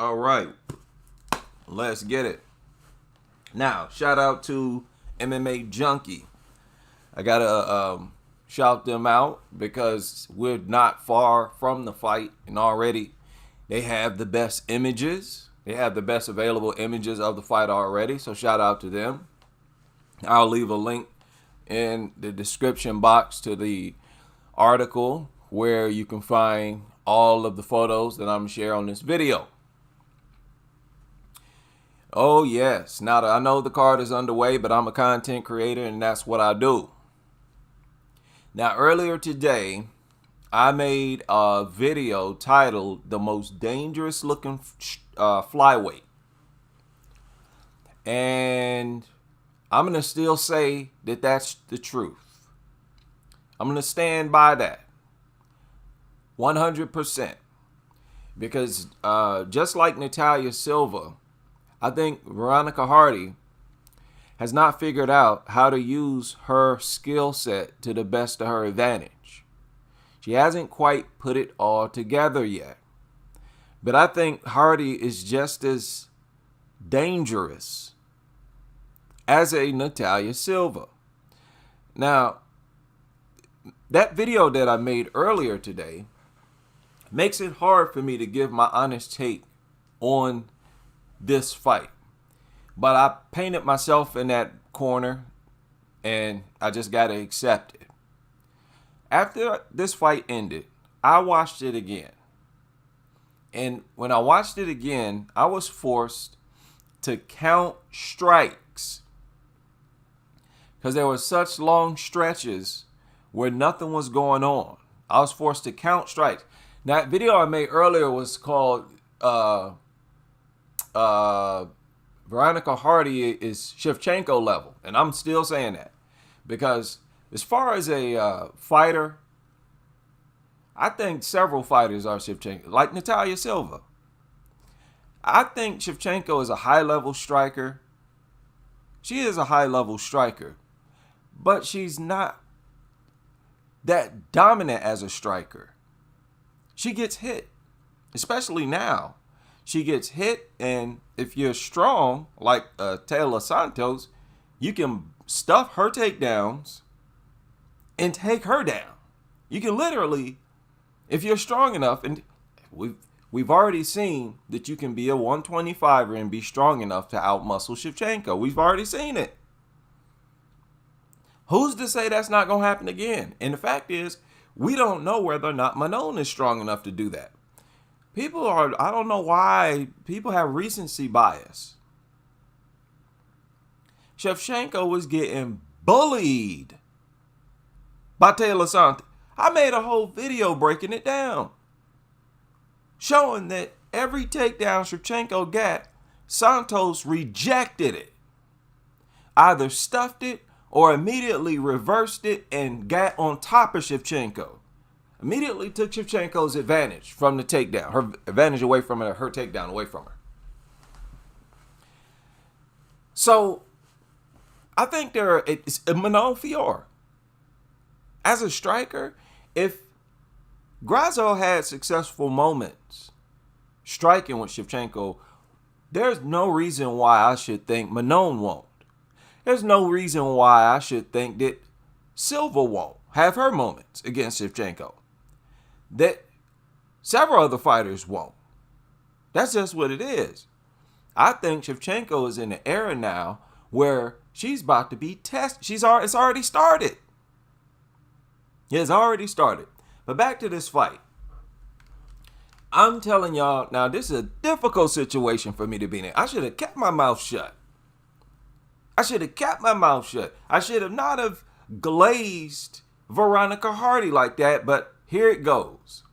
All right, let's get it. Now, shout out to MMA Junkie. I gotta shout them out because we're not far from the fight, and already they have the best images. They have the best available images of the fight already. So shout out to them. I'll leave a link in the description box to the article where you can find all of the photos that I'm gonna share on this video. Oh yes, now I know the card is underway, but I'm a content creator and that's what I do. Now earlier today, I made a video titled "The Most Dangerous Looking Flyweight," and I'm gonna still say that that's the truth. I'm gonna stand by that 100%, because just like Natalia Silva, I think Veronica has not figured out how to use her skill set to the best of her advantage. She hasn't quite put it all together yet. But I think Hardy is just as dangerous as a Natalia Silva. Now, that video that I made earlier today makes it hard for me to give my honest take on this fight. But I painted myself in that corner and I just got to accept it. After this fight ended, I watched it again. And when I watched it again, I was forced to count strikes because there were such long stretches where nothing was going on. I was forced to count strikes. Now, that video I made earlier was called Veronica Hardy is Shevchenko level. And I'm still saying that because as far as a fighter, I think several fighters are Shevchenko, like Natalia Silva. I think Shevchenko is a high-level striker. She is a high-level striker, but she's not that dominant as a striker. She gets hit, especially now. She gets hit, and if you're strong, like Taylor Santos, you can stuff her takedowns and take her down. You can literally, if you're strong enough, and we've already seen that you can be a 125er and be strong enough to outmuscle Shevchenko. We've already seen it. Who's to say that's not going to happen again? And the fact is, we don't know whether or not Manon is strong enough to do that. I don't know why people have recency bias. Shevchenko was getting bullied by Taylor Santos. I made a whole video breaking it down, showing that every takedown Shevchenko got, Santos rejected it. Either stuffed it or immediately reversed it and got on top of Shevchenko. Immediately took Shevchenko's advantage from the takedown, her advantage away from her, her takedown away from her. So, I think it's Manon Fior. As a striker, if Grasso had successful moments striking with Shevchenko, there's no reason why I should think Manon won't. There's no reason why I should think that Silva won't have her moments against Shevchenko. That several other fighters won't. That's just what it is. I think Shevchenko is in an era now where she's about to be tested. It's already started. It's already started. But back to this fight. I'm telling y'all, now this is a difficult situation for me to be in. I should have kept my mouth shut. I should have not have glazed Veronica Hardy like that, but here it goes.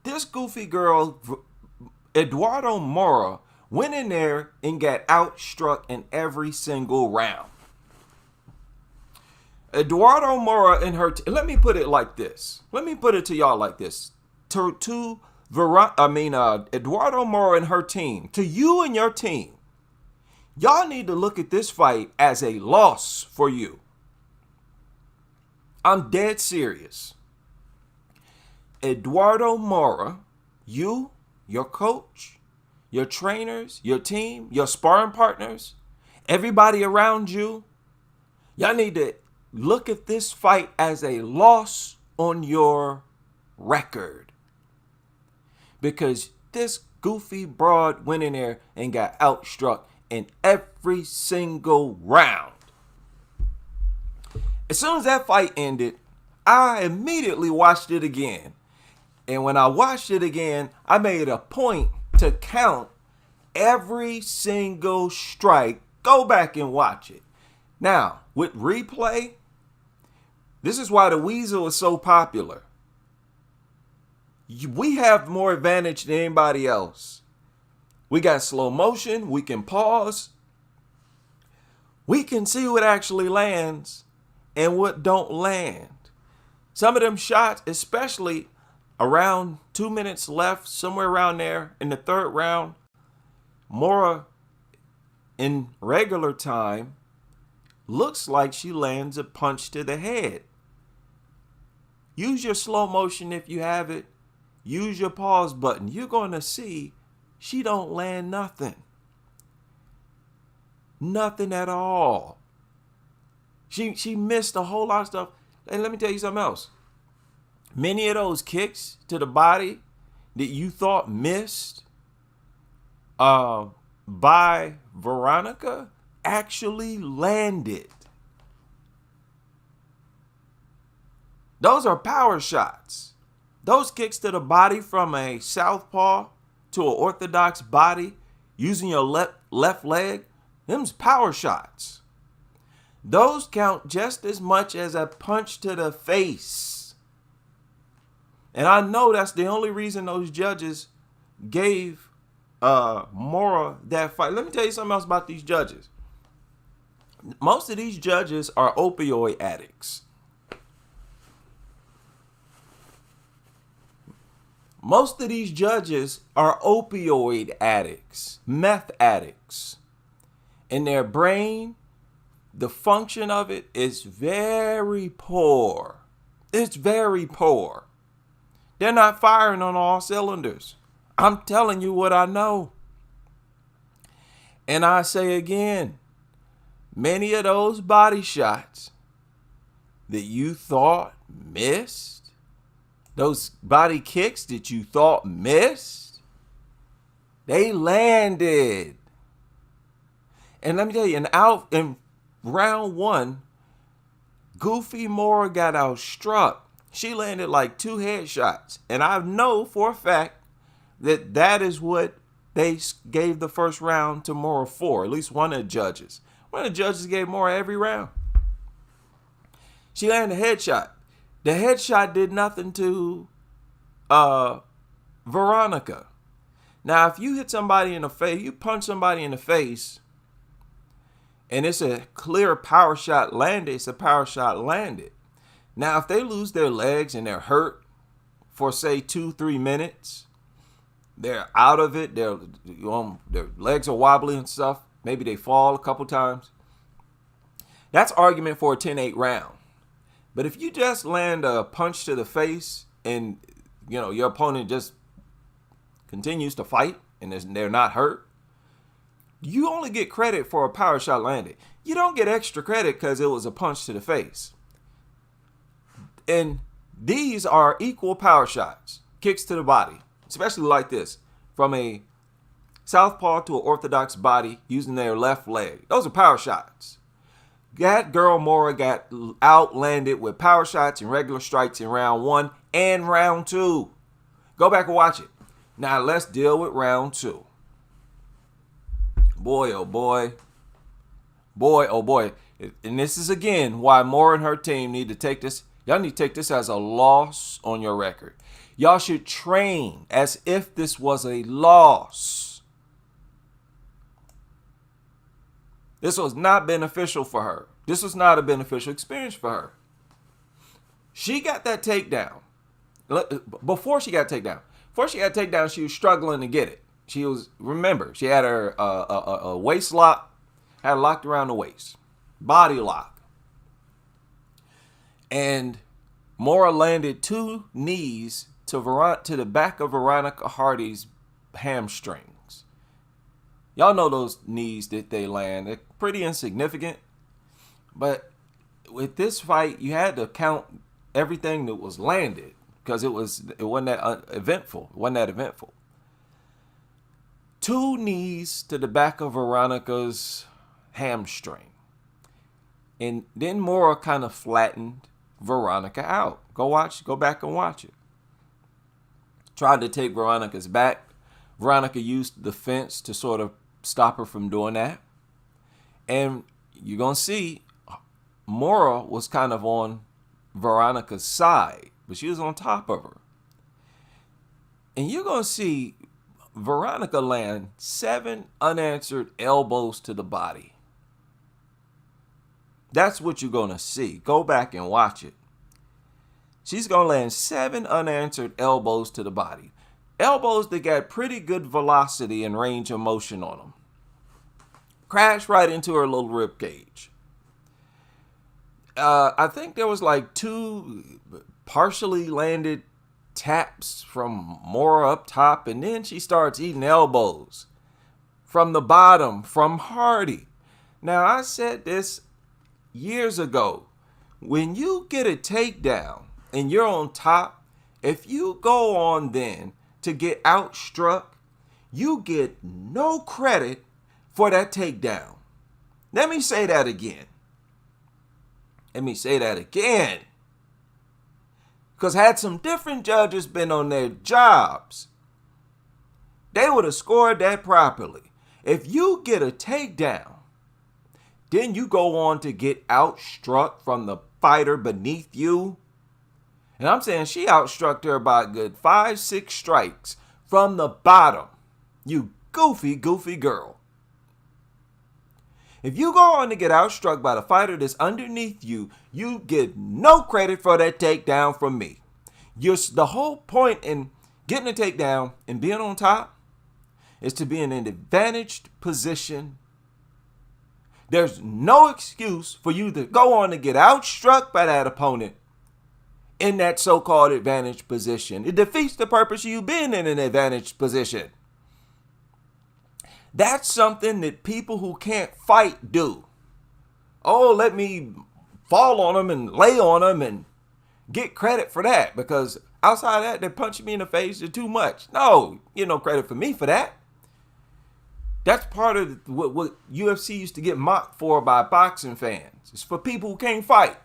This goofy girl, Eduarda Moura, went in there and got outstruck in every single round. Eduarda Moura and her, let me put it like this. Let me put it to y'all like this. Eduarda Moura and her team, to you and your team, y'all need to look at this fight as a loss for you. I'm dead serious. Eduarda Moura, you, your coach, your trainers, your team, your sparring partners, everybody around you, y'all need to look at this fight as a loss on your record. Because this goofy broad went in there and got outstruck in every single round. As soon as that fight ended, I immediately watched it again. And when I watched it again, I made a point to count every single strike. Go back and watch it. Now, with replay, this is why the Weasel is so popular. We have more advantage than anybody else. We got slow motion. We can pause. We can see what actually lands and what don't land. Some of them shots, especially around 2 minutes left, somewhere around there in the third round, Moura in regular time looks like she lands a punch to the head. Use your slow motion if you have it. Use your pause button. You're going to see she don't land nothing. Nothing at all. She missed a whole lot of stuff. And let me tell you something else. Many of those kicks to the body that you thought missed by Veronica actually landed. Those are power shots. Those kicks to the body from a southpaw to an orthodox body using your left leg, them's power shots. Those count just as much as a punch to the face. And I know that's the only reason those judges gave Moura that fight. Let me tell you something else about these judges. Most of these judges are opioid addicts. Most of these judges are opioid addicts, meth addicts. In their brain, the function of it is very poor. It's very poor. They're not firing on all cylinders. I'm telling you what I know. And I say again, many of those body shots that you thought missed, those body kicks that you thought missed, they landed. And let me tell you, in round one, Goofy Moura got outstruck. She landed like 2 headshots. And I know for a fact that that is what they gave the first round to Moura for. At least one of the judges. One of the judges gave Moura every round. She landed a headshot. The headshot did nothing to Veronica. Now, if you hit somebody in the face, you punch somebody in the face, and it's a clear power shot landed, it's a power shot landed. Now, if they lose their legs and they're hurt for, say, 2-3 minutes, they're out of it, their legs are wobbly and stuff, maybe they fall a couple times, that's argument for a 10-8 round. But if you just land a punch to the face and, your opponent just continues to fight and they're not hurt, you only get credit for a power shot landed. You don't get extra credit because it was a punch to the face. And these are equal power shots, kicks to the body, especially like this, from a southpaw to an orthodox body using their left leg. Those are power shots. That girl Moura got outlanded with power shots and regular strikes in round 1 and round 2. Go back and watch it. Now let's deal with round 2. Boy, oh boy. Boy, oh boy. And this is again why Moura and her team need to take this. Y'all need to take this as a loss on your record. Y'all should train as if this was a loss. This was not beneficial for her. This was not a beneficial experience for her. She got that takedown. Before she got takedown, she was struggling to get it. She had her a waist lock, had it locked around the waist, body lock. And Moura landed 2 knees to the back of Veronica Hardy's hamstrings. Y'all know those knees that they land. They're pretty insignificant. But with this fight, you had to count everything that was landed because it wasn't that eventful. It wasn't that eventful. 2 knees to the back of Veronica's hamstring. And then Moura kind of flattened Veronica out. Go back and watch it. Tried to take Veronica's back. Veronica used the fence to sort of stop her from doing that. And you're going to see Moura was kind of on Veronica's side, but she was on top of her. And you're going to see Veronica land 7 unanswered elbows to the body. That's what you're going to see. Go back and watch it. She's going to land 7 unanswered elbows to the body. Elbows that got pretty good velocity and range of motion on them. Crashed right into her little rib cage. I think there was like 2 partially landed taps from Moura up top, and then she starts eating elbows from the bottom from Hardy. Now, I said this years ago. When you get a takedown and you're on top, if you go on then to get outstruck, you get no credit for that takedown. Let me say that again. Because had some different judges been on their jobs, they would have scored that properly. If you get a takedown, then you go on to get outstruck from the fighter beneath you. And I'm saying she outstruck her by a good 5-6 strikes from the bottom. You goofy girl. If you go on to get outstruck by the fighter that's underneath you, you get no credit for that takedown from me. The whole point in getting a takedown and being on top is to be in an advantaged position. There's no excuse for you to go on to get outstruck by that opponent in that so-called advantaged position. It defeats the purpose of you being in an advantaged position. That's something that people who can't fight do. Oh, let me fall on them and lay on them and get credit for that, because outside of that, they're punching me in the face. They're too much. No, you no credit for me for that. That's part of what UFC used to get mocked for by boxing fans. It's for people who can't fight.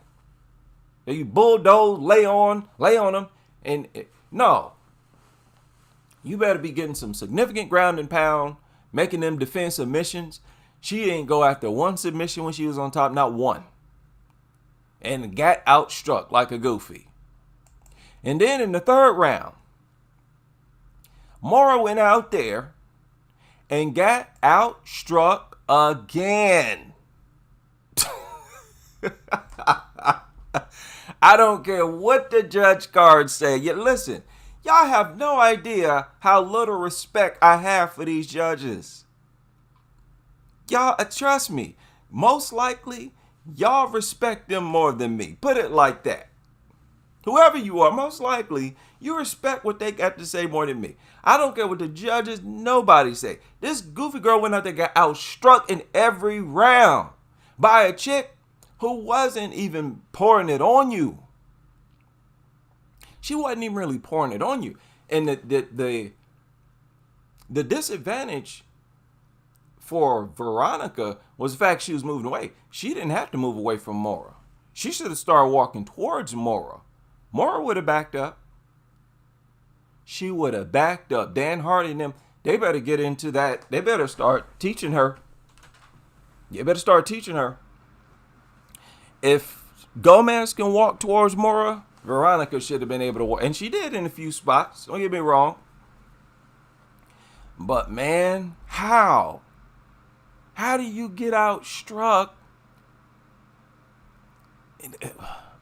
You bulldoze, lay on them, and no. You better be getting some significant ground and pound, making them defend submissions. She didn't go after one submission when she was on top, not one. And got outstruck like a goofy. And then in the 3rd round, Moura went out there and got outstruck again. I don't care what the judge cards say. Listen, y'all have no idea how little respect I have for these judges. Y'all, trust me, most likely, y'all respect them more than me. Put it like that. Whoever you are, most likely, you respect what they got to say more than me. I don't care what the judges, nobody say. This goofy girl went out there, got outstruck in every round by a chick who wasn't even pouring it on you. She wasn't even really pouring it on you. And the disadvantage for Veronica was the fact she was moving away. She didn't have to move away from Moura. She should have started walking towards Moura. Moura would have backed up. She would have backed up. Dan Hardy and them, they better get into that. They better start teaching her. If Gomez can walk towards Moura, Veronica should have been able to walk. And she did in a few spots. Don't get me wrong. But man, how? How do you get outstruck?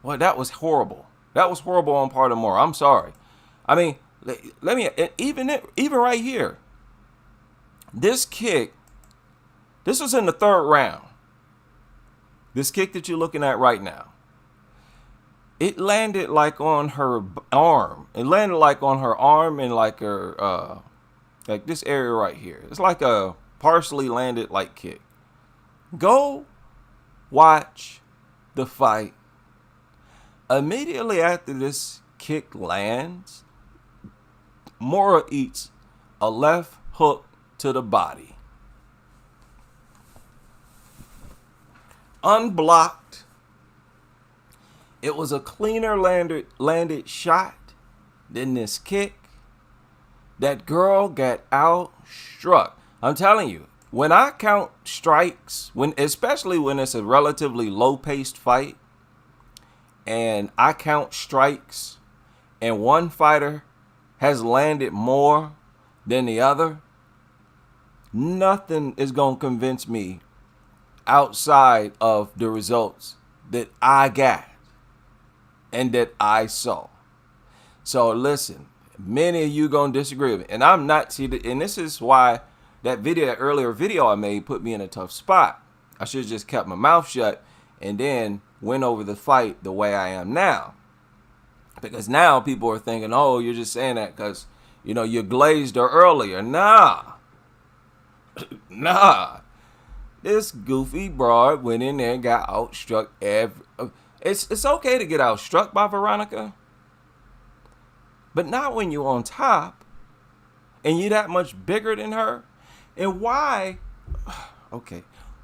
Well, that was horrible. That was horrible on part of Moura. I'm sorry. I mean, let me even right here. This kick, this was in the 3rd round. This kick that you're looking at right now, it landed like on her arm. It landed like on her arm and like her, like this area right here. It's like a partially landed like kick. Go watch the fight. Immediately after this kick lands, Moura eats a left hook to the body. Unblocked. It was a cleaner landed shot than this kick. That girl got outstruck. I'm telling you, when I count strikes, especially when it's a relatively low-paced fight, and I count strikes, and one fighter has landed more than the other, nothing is going to convince me outside of the results that I got and that I saw. So listen, many of you going to disagree with me. And I'm not, and this is why that earlier video I made put me in a tough spot. I should have just kept my mouth shut and then went over the fight the way I am now. Because now people are thinking, oh, you're just saying that because, you glazed her earlier. Nah. This goofy broad went in there and got outstruck. It's okay to get outstruck by Veronica, but not when you're on top and you're that much bigger than her. And why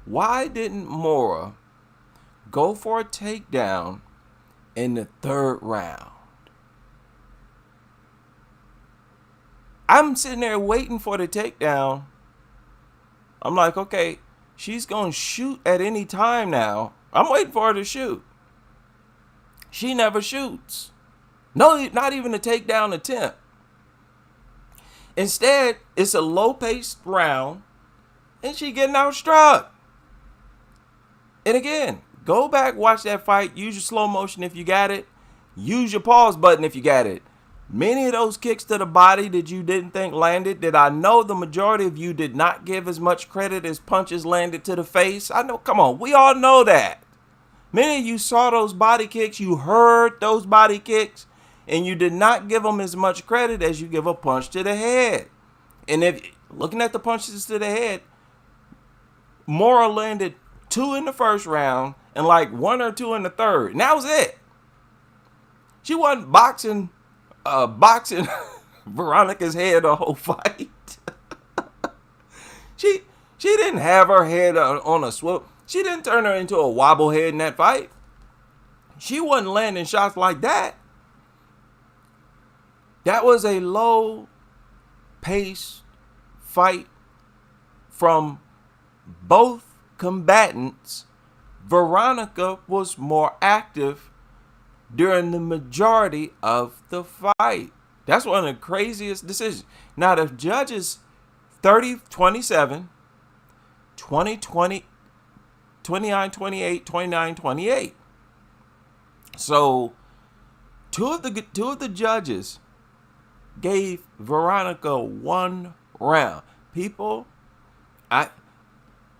didn't Moura go for a takedown in the third round? I'm sitting there waiting for the takedown. I'm like, okay, she's going to shoot at any time now. I'm waiting for her to shoot. She never shoots. No, not even a takedown attempt. Instead, it's a low-paced round, and she getting outstruck. And again, go back, watch that fight. Use your slow motion if you got it. Use your pause button if you got it. Many of those kicks to the body that you didn't think landed, that I know the majority of you did not give as much credit as punches landed to the face. I know, come on, we all know that. Many of you saw those body kicks, you heard those body kicks, and you did not give them as much credit as you give a punch to the head. And if looking at the punches to the head, Moura landed 2 in the first round and like 1 or 2 in the third. And that was it. She wasn't boxing Veronica's head the whole fight. She didn't have her head on a swivel. She didn't turn her into a wobblehead in that fight. She wasn't landing shots like that. That was a low-paced fight from both combatants. Veronica was more active during the majority of the fight. That's one of the craziest decisions. Now, the judges 30-27, 20-20, 29-28, 29-28. So, two of the judges gave Veronica 1 round. People,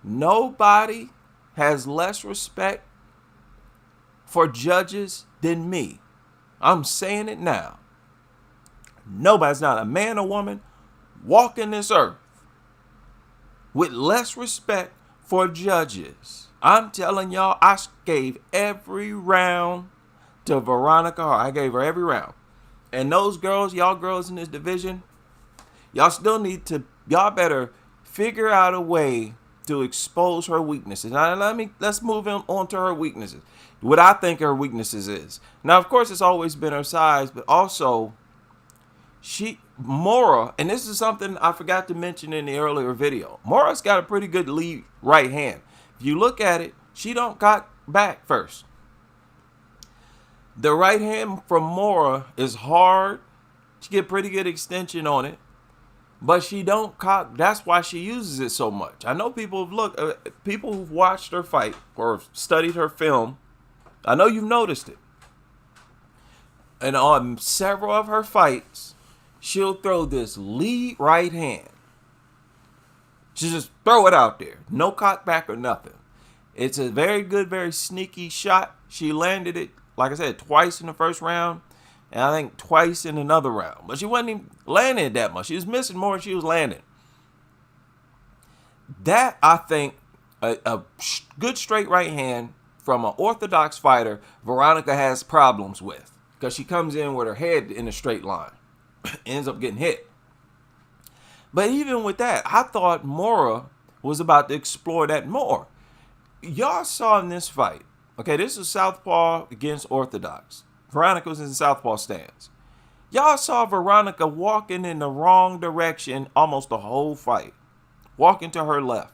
nobody has less respect for judges than me. I'm saying it now. Nobody's, not a man or woman, walking this earth with less respect for judges. I'm telling y'all, I gave every round to Veronica Hart. I gave her every round. And those girls, y'all girls in this division, y'all still y'all better figure out a way to expose her weaknesses. Now, let's move on to her weaknesses. What I think her weaknesses is. Now, of course, it's always been her size, but also Moura, and this is something I forgot to mention in the earlier video. Moura's got a pretty good lead right hand. If you look at it, she don't cock back first. The right hand from Moura is hard. She get pretty good extension on it, but she don't cock. That's why she uses it so much. I know people who've watched her fight or studied her film. I know you've noticed it. And on several of her fights, she'll throw this lead right hand. She just throw it out there. No cock back or nothing. It's a very good, very sneaky shot. She landed it, like I said, twice in the first round. And I think twice in another round. But she wasn't even landing it that much. She was missing more than she was landing. That, I think, a good straight right hand from an orthodox fighter, Veronica has problems with, because she comes in with her head in a straight line, ends up getting hit. But even with that, I thought Moura was about to explore that more. Y'all saw in this fight, okay, this is Southpaw against Orthodox. Veronica was in Southpaw stance. Y'all saw Veronica walking in the wrong direction almost the whole fight. Walking to her left.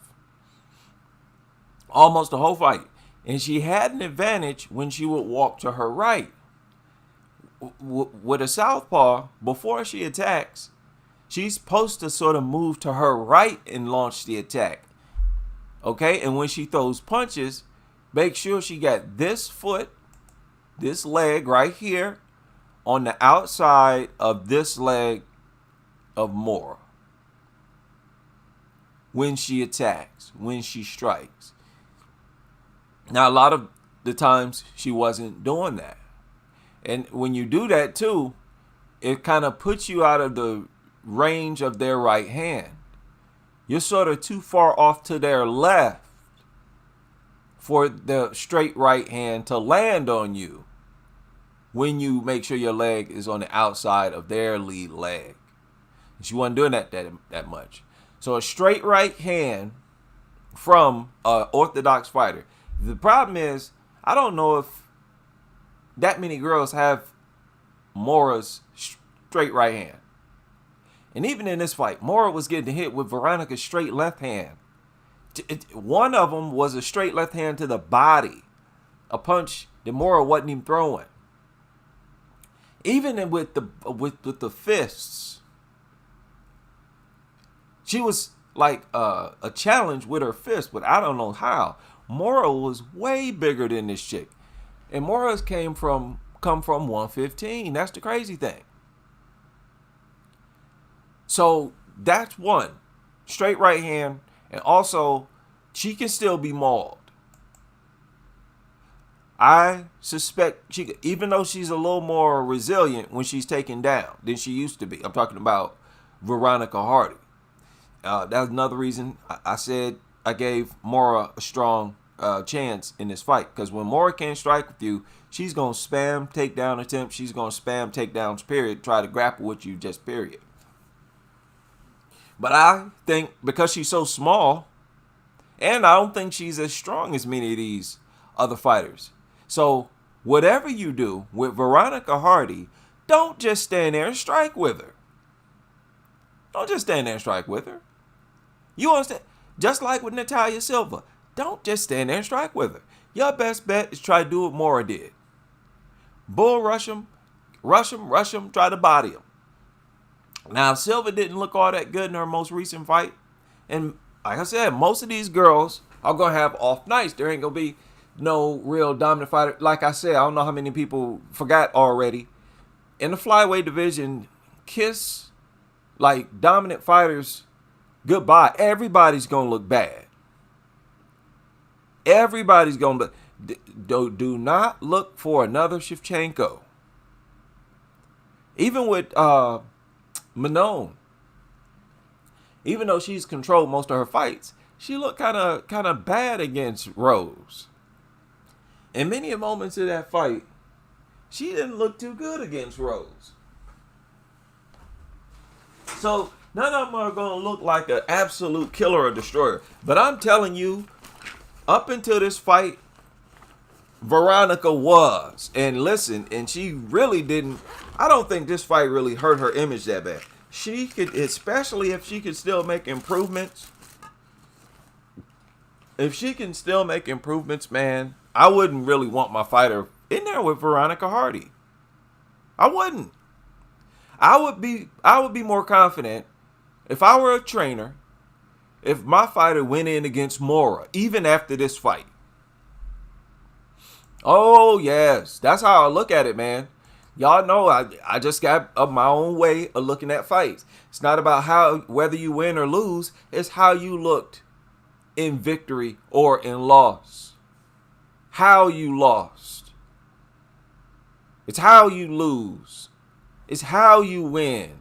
Almost the whole fight. And she had an advantage when she would walk to her right. With a Southpaw, before she attacks, she's supposed to sort of move to her right and launch the attack. Okay? And when she throws punches, make sure she got this foot, this leg right here, on the outside of this leg of Moura. When she attacks, when she strikes. Now, a lot of the times she wasn't doing that. And when you do that too, it kind of puts you out of the range of their right hand. You're sort of too far off to their left for the straight right hand to land on you when you make sure your leg is on the outside of their lead leg. She wasn't doing that much. So a straight right hand from an orthodox fighter. The problem is, I don't know if that many girls have Moura's straight right hand. And even in this fight, Moura was getting hit with Veronica's straight left hand. One of them was a straight left hand to the body. A punch that Moura wasn't even throwing. Even with the fists, she was like a challenge with her fist, but I don't know how. Moura was way bigger than this chick. And Moura's come from 115. That's the crazy thing. So that's one. Straight right hand. And also, she can still be mauled. I suspect she, even though she's a little more resilient when she's taken down than she used to be. I'm talking about Veronica Hardy. That's another reason I said I gave Moura a strong chance in this fight. Because when Moura can't strike with you, she's going to spam takedown attempts. She's going to spam takedowns, period. Try to grapple with you, just period. But I think because she's so small, and I don't think she's as strong as many of these other fighters. So whatever you do with Veronica Hardy, don't just stand there and strike with her. Don't just stand there and strike with her. You understand? Just like with Natalia Silva, don't just stand there and strike with her. Your best bet is try to do what Moura did. Bull rush him, try to body him. Now, Silva didn't look all that good in her most recent fight. And like I said, most of these girls are going to have off nights. There ain't going to be no real dominant fighter. Like I said, I don't know how many people forgot already. In the flyweight division, kiss like dominant fighters goodbye. Everybody's going to look bad. Everybody's going to do not look for another Shevchenko. Even with Manon, even though she's controlled most of her fights, she looked kind of bad against Rose. In many moments of that fight, she didn't look too good against Rose. So none of them are going to look like an absolute killer or destroyer. But I'm telling you, up until this fight, Veronica was. And listen, and she really didn't. I don't think this fight really hurt her image that bad. She could, especially if she could still make improvements. If she can still make improvements, man, I wouldn't really want my fighter in there with Veronica Hardy. I wouldn't. I would be more confident if I were a trainer, if my fighter went in against Moura, even after this fight. Oh, yes. That's how I look at it, man. Y'all know I just got up my own way of looking at fights. It's not about whether you win or lose. It's how you looked in victory or in loss. How you lost. It's how you lose. It's how you win.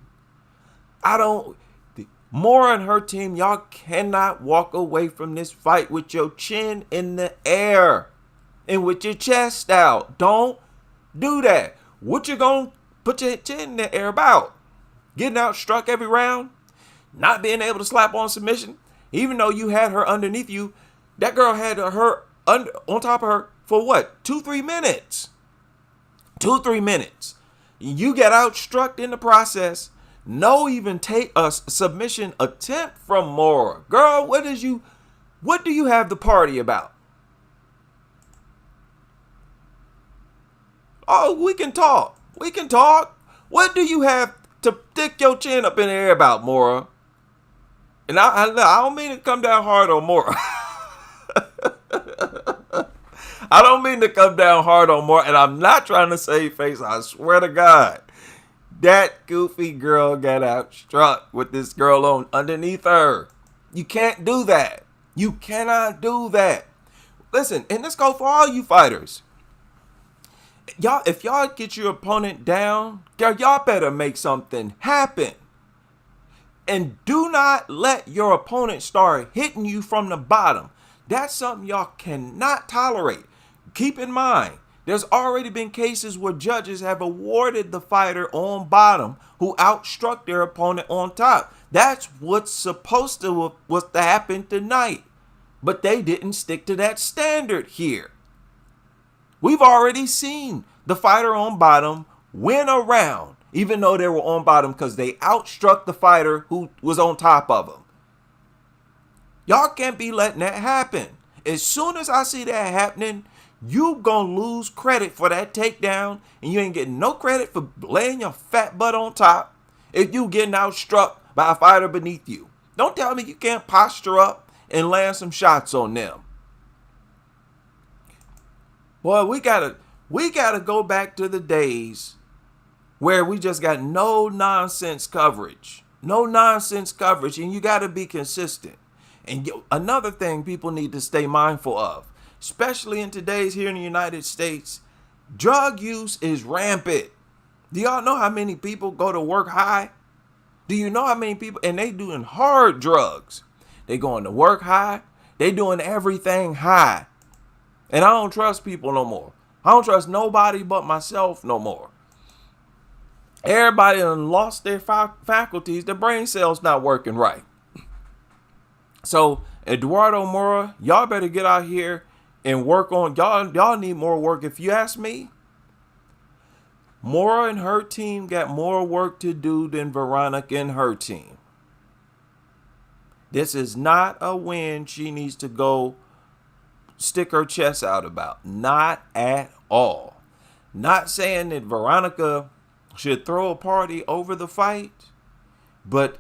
Moura and her team, y'all cannot walk away from this fight with your chin in the air and with your chest out. Don't do that. What you gonna put your chin in the air about? Getting outstruck every round? Not being able to slap on submission? Even though you had her underneath you, that girl had her on top of her for what? 2-3 minutes. 2-3 minutes. You get outstruck in the process. No even take a submission attempt from Moura. Girl, what do you have the party about? Oh, we can talk. We can talk. What do you have to stick your chin up in the air about, Moura? And I don't mean to come down hard on Moura. I don't mean to come down hard on Moura, and I'm not trying to save face. I swear to God. That goofy girl got outstruck with this girl on underneath her. You can't do that. You cannot do that. Listen, and this goes for all you fighters. Y'all, if y'all get your opponent down, y'all better make something happen. And do not let your opponent start hitting you from the bottom. That's something y'all cannot tolerate. Keep in mind, there's already been cases where judges have awarded the fighter on bottom who outstruck their opponent on top. That's what's supposed to happen tonight. But they didn't stick to that standard here. We've already seen the fighter on bottom win a round, even though they were on bottom because they outstruck the fighter who was on top of them. Y'all can't be letting that happen. As soon as I see that happening, you gonna lose credit for that takedown, and you ain't getting no credit for laying your fat butt on top if you getting outstruck by a fighter beneath you. Don't tell me you can't posture up and land some shots on them. Boy, we gotta go back to the days where we just got no nonsense coverage. No nonsense coverage, and you gotta be consistent. And another thing people need to stay mindful of, especially in today's here in the United States, drug use is rampant. Do y'all know how many people go to work high? Do you know how many people, and they doing hard drugs. They going to work high. They doing everything high. And I don't trust people no more. I don't trust nobody but myself no more. Everybody done lost their faculties. Their brain cells not working right. So, Eduarda Moura, y'all better get out here and work on, y'all need more work. If you ask me, Moura and her team got more work to do than Veronica and her team. This is not a win she needs to go stick her chest out about. Not at all. Not saying that Veronica should throw a party over the fight, but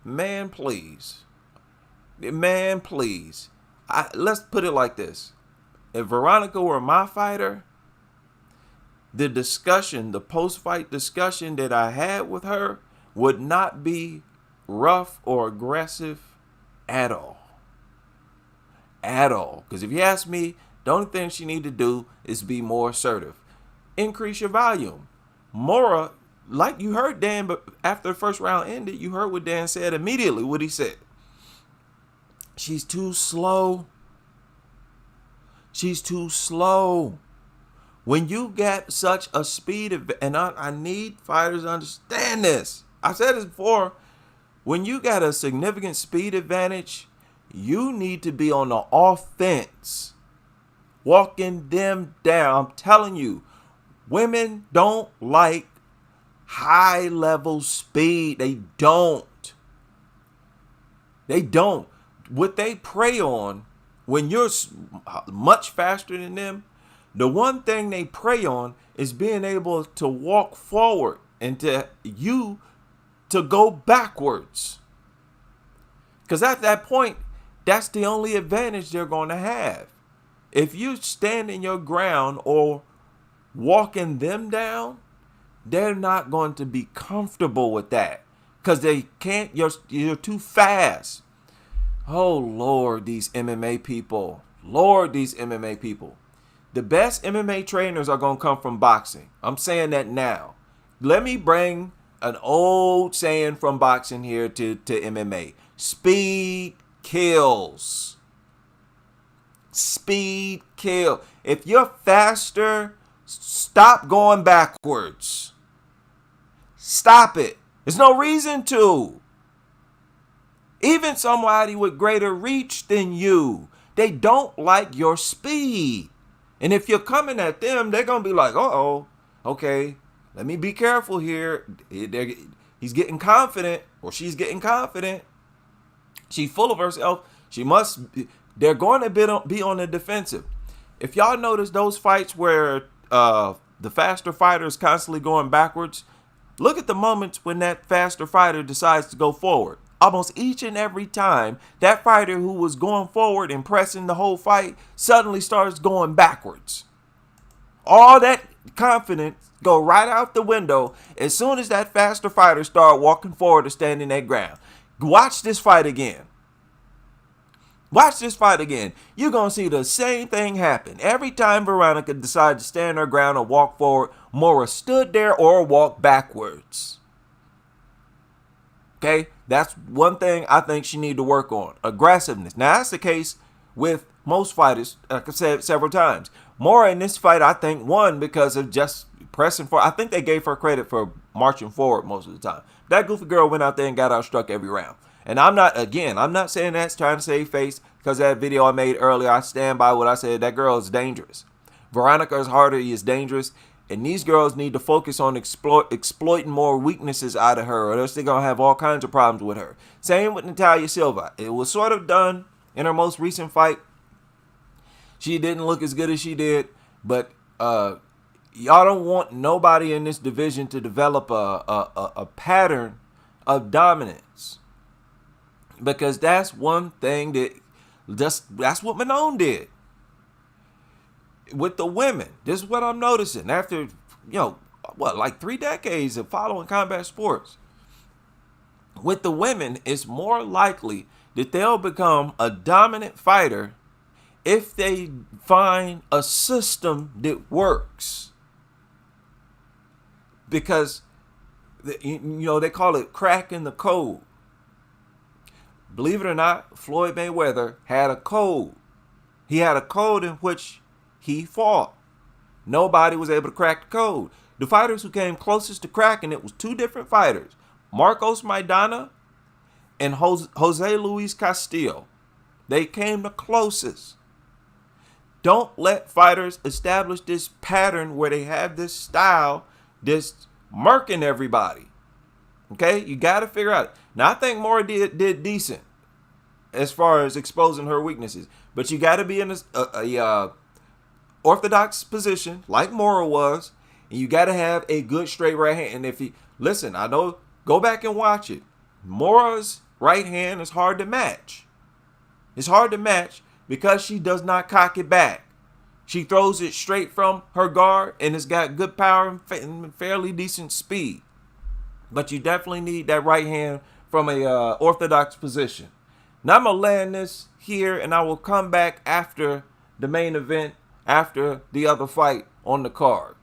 man, please. Man, please. Let's put it like this. If Veronica were my fighter, the post-fight discussion that I had with her would not be rough or aggressive at all. At all. Because if you ask me, the only thing she need to do is be more assertive. Increase your volume. Moura, like you heard Dan, but after the first round ended, you heard what Dan said immediately, what he said. She's too slow. She's too slow. When you get such a speed, and I need fighters to understand this. I said this before. When you got a significant speed advantage, you need to be on the offense. Walking them down. I'm telling you, women don't like high level speed. They don't. They don't. What they prey on when you're much faster than them, the one thing they prey on is being able to walk forward and to go backwards. Because at that point, that's the only advantage they're going to have. If you stand in your ground or walking them down, they're not going to be comfortable with that because they can't. You're too fast. Oh, Lord, these MMA people. Lord, these MMA people. The best MMA trainers are going to come from boxing. I'm saying that now. Let me bring an old saying from boxing here to MMA. Speed kills. Speed kill. If you're faster, stop going backwards. Stop it. There's no reason to. Even somebody with greater reach than you, they don't like your speed. And if you're coming at them, they're going to be like, uh-oh, okay, let me be careful here. He's getting confident, or she's getting confident. She's full of herself. They're going to be on the defensive. If y'all notice those fights where the faster fighter is constantly going backwards, look at the moments when that faster fighter decides to go forward. Almost each and every time, that fighter who was going forward and pressing the whole fight suddenly starts going backwards. All that confidence go right out the window as soon as that faster fighter start walking forward or standing their ground. Watch this fight again. Watch this fight again. You're going to see the same thing happen. Every time Veronica decided to stand her ground or walk forward, Moura stood there or walked backwards. Okay, that's one thing I think she need to work on. Aggressiveness. Now, that's the case with most fighters, like I said several times. Moura in this fight, I think, won because of just pressing forward. I think they gave her credit for marching forward most of the time. That goofy girl went out there and got outstruck every round. And I'm not saying that's trying to save face, because that video I made earlier, I stand by what I said. That girl is dangerous. Veronica's harder is dangerous. And these girls need to focus on exploiting more weaknesses out of her, or else they're going to have all kinds of problems with her. Same with Natalia Silva. It was sort of done in her most recent fight. She didn't look as good as she did, but y'all don't want nobody in this division to develop a pattern of dominance, because that's one thing that's what Manon did. With the women, this is what I'm noticing after, like 3 decades of following combat sports. With the women, it's more likely that they'll become a dominant fighter if they find a system that works. Because, they call it cracking the code. Believe it or not, Floyd Mayweather had a code. He had a code in which he fought. Nobody was able to crack the code. The fighters who came closest to cracking it was 2 different fighters, Marcos Maidana and Jose Luis Castillo. They came the closest. Don't let fighters establish this pattern where they have this style, this murking everybody. Okay, you got to figure out. Now, I think Moura did decent as far as exposing her weaknesses, but you got to be in a orthodox position like Moura was, and you got to have a good straight right hand. And I know, go back and watch it. Moura's right hand is hard to match. It's hard to match because she does not cock it back. She throws it straight from her guard, and it's got good power and fairly decent speed. But you definitely need that right hand from a orthodox position. Now I'm going to land this here, and I will come back after the main event, after the other fight on the card.